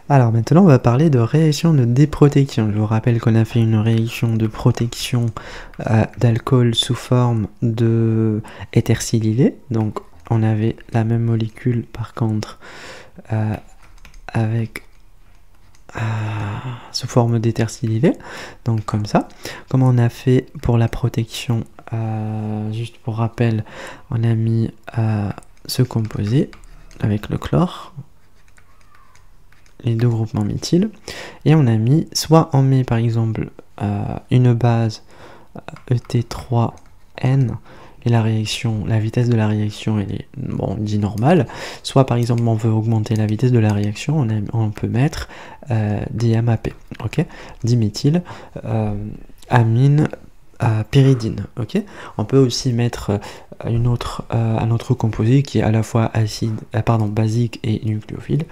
Alors maintenant, on va parler de réaction de déprotection. Je vous rappelle qu'on a fait une réaction de protection d'alcool sous forme de éthersilylé. Donc on avait la même molécule par contre avec sous forme d'éthersilylé. Donc comme ça. Comme on a fait pour la protection, juste pour rappel, on a mis ce composé avec le chlore, les deux groupements méthyl, et on a mis, soit on met par exemple une base ET3N, et la réaction, la vitesse de la réaction elle est, bon, on dit normale, soit par exemple on veut augmenter la vitesse de la réaction, on peut mettre DMAP, ok, diméthyl amine pyridine, ok. On peut aussi mettre un autre composé qui est à la fois acide, basique et nucléophile.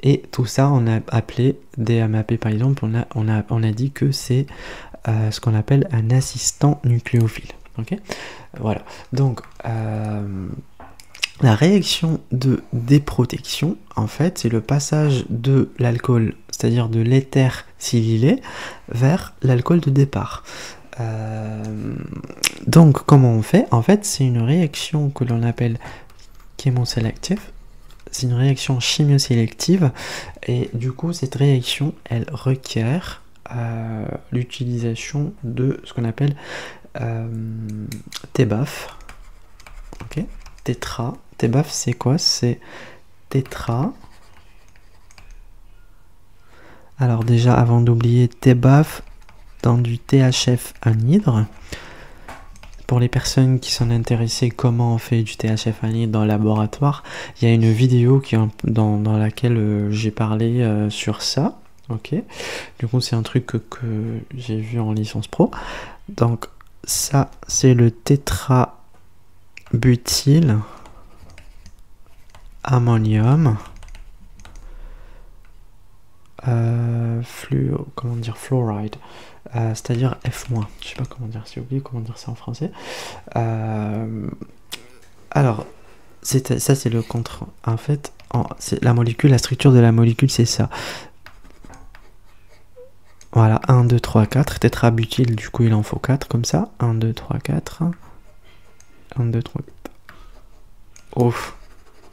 Et tout ça, on a appelé DMAP par exemple, on a dit que c'est ce qu'on appelle un assistant nucléophile. Ok, voilà. Donc, la réaction de déprotection, en fait, c'est le passage de l'alcool, c'est-à-dire de l'éther silylé, vers l'alcool de départ. Donc, comment on fait? En fait, c'est une réaction que l'on appelle chémosélective. C'est une réaction chimiosélective et du coup cette réaction elle requiert l'utilisation de ce qu'on appelle TBAF, ok, tétra. TBAF c'est quoi? C'est tétra. Alors déjà avant d'oublier TBAF dans du THF anhydre. Pour les personnes qui sont intéressées comment on fait du THF anhydre dans le laboratoire, il y a une vidéo dans laquelle j'ai parlé sur ça. Ok. Du coup, c'est un truc que j'ai vu en licence pro. Donc, ça, c'est le tétrabutyl ammonium fluoride. C'est-à-dire F-, je sais pas comment dire, j'ai oublié comment dire ça en français. Alors, ça c'est le contre. En fait, la molécule, la structure de la molécule, c'est ça. Voilà, 1, 2, 3, 4. Tétrabutyl, du coup, il en faut 4, comme ça. 1, 2, 3, 4. 1, 2, 3, 4. Ouf,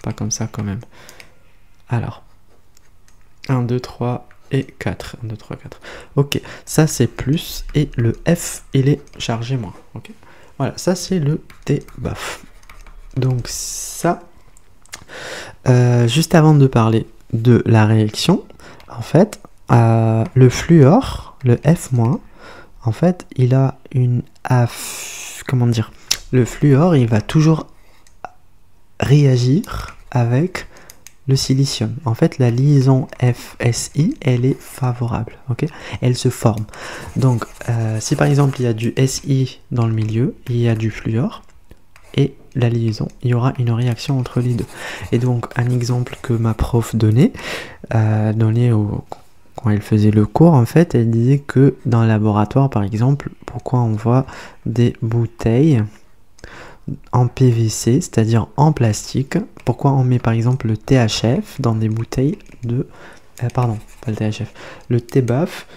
pas comme ça quand même. Alors, 1, 2, 3... et 4, 1, 2, 3, 4. Ok, ça c'est plus, et le F, il est chargé moins. Ok, voilà, ça c'est le TBAF. Donc ça, juste avant de parler de la réaction, en fait, le fluor, le F-, en fait, il a une... comment dire? Le fluor, il va toujours réagir avec le silicium. En fait, la liaison FSI, elle est favorable, ok? Elle se forme. Donc, si par exemple, il y a du Si dans le milieu, il y a du fluor, et la liaison, il y aura une réaction entre les deux. Et donc, un exemple que ma prof donnait, quand elle faisait le cours, en fait, elle disait que dans le laboratoire, par exemple, pourquoi on voit des bouteilles en PVC, c'est-à-dire en plastique. Pourquoi on met par exemple le THF dans des bouteilles de... pardon, pas le THF, le TBAF,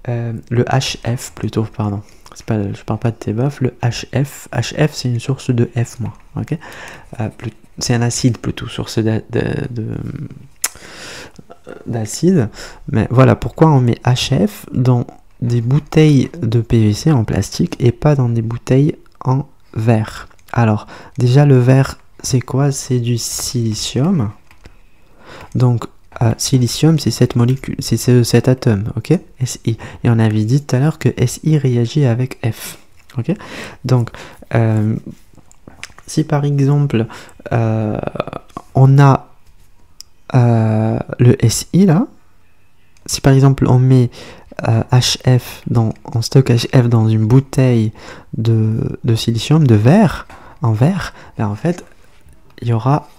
le HF plutôt, pardon. Je parle pas de TBAF, le HF. HF c'est une source de F-, ok. C'est un acide plutôt, source d'acide. Mais voilà, pourquoi on met HF dans des bouteilles de PVC en plastique et pas dans des bouteilles en verre? Alors, déjà, le verre, c'est quoi? C'est du silicium. Donc, silicium, c'est cette molécule, c'est cet atome, ok? Si. Et on avait dit tout à l'heure que Si réagit avec F, ok? Donc, si par exemple, on a le Si là, si par exemple on met HF on stocke HF dans une bouteille de silicium, de verre, en verre, ben en fait, il y aura,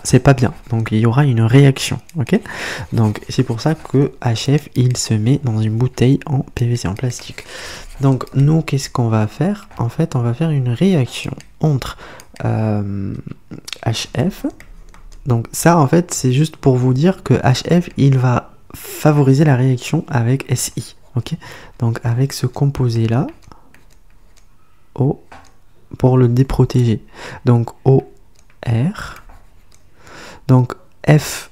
c'est pas bien, donc il y aura une réaction, ok? Donc c'est pour ça que HF, il se met dans une bouteille en PVC, en plastique. Donc nous, qu'est-ce qu'on va faire? En fait, on va faire une réaction entre HF, donc ça, en fait, c'est juste pour vous dire que HF, il va favoriser la réaction avec Si. Ok, donc avec ce composé là, O, pour le déprotéger. Donc OR, donc F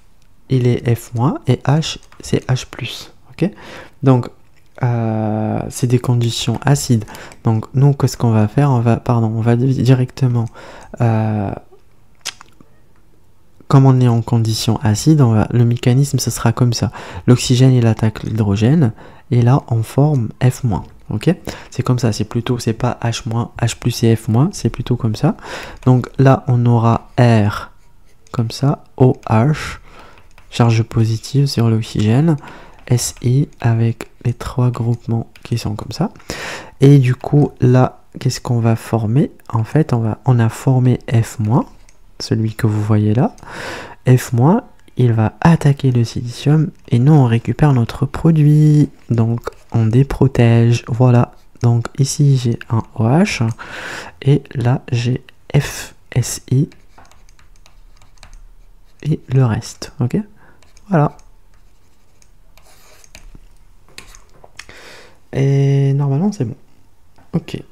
il est F- et H c'est H+. Ok, donc c'est des conditions acides. Donc nous qu'est-ce qu'on va faire? On va directement comme on est en condition acide, le mécanisme ce sera comme ça. L'oxygène il attaque l'hydrogène et là on forme F-. Ok, c'est comme ça, c'est pas H-, H+ et F-, c'est plutôt comme ça. Donc là on aura R comme ça, OH, charge positive sur l'oxygène, Si avec les 3 groupements qui sont comme ça. Et du coup là, qu'est-ce qu'on va former? En fait on a formé F-, celui que vous voyez là. F-, il va attaquer le silicium et nous on récupère notre produit, donc on déprotège. Voilà, donc ici j'ai un OH et là j'ai FSI et le reste. Ok, voilà, et normalement c'est bon. Ok,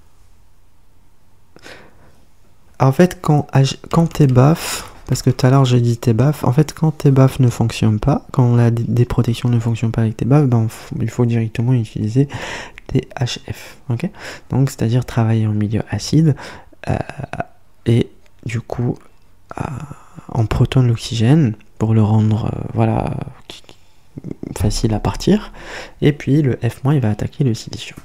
en fait quand TBAF, parce que tout à l'heure j'ai dit TBAF, en fait quand TBAF ne fonctionne pas, quand la déprotection ne fonctionne pas avec TBAF, ben, il faut directement utiliser THF. Ok, donc c'est à dire travailler en milieu acide et du coup on protonne l'oxygène pour le rendre voilà facile à partir, et puis le F- il va attaquer le silicium.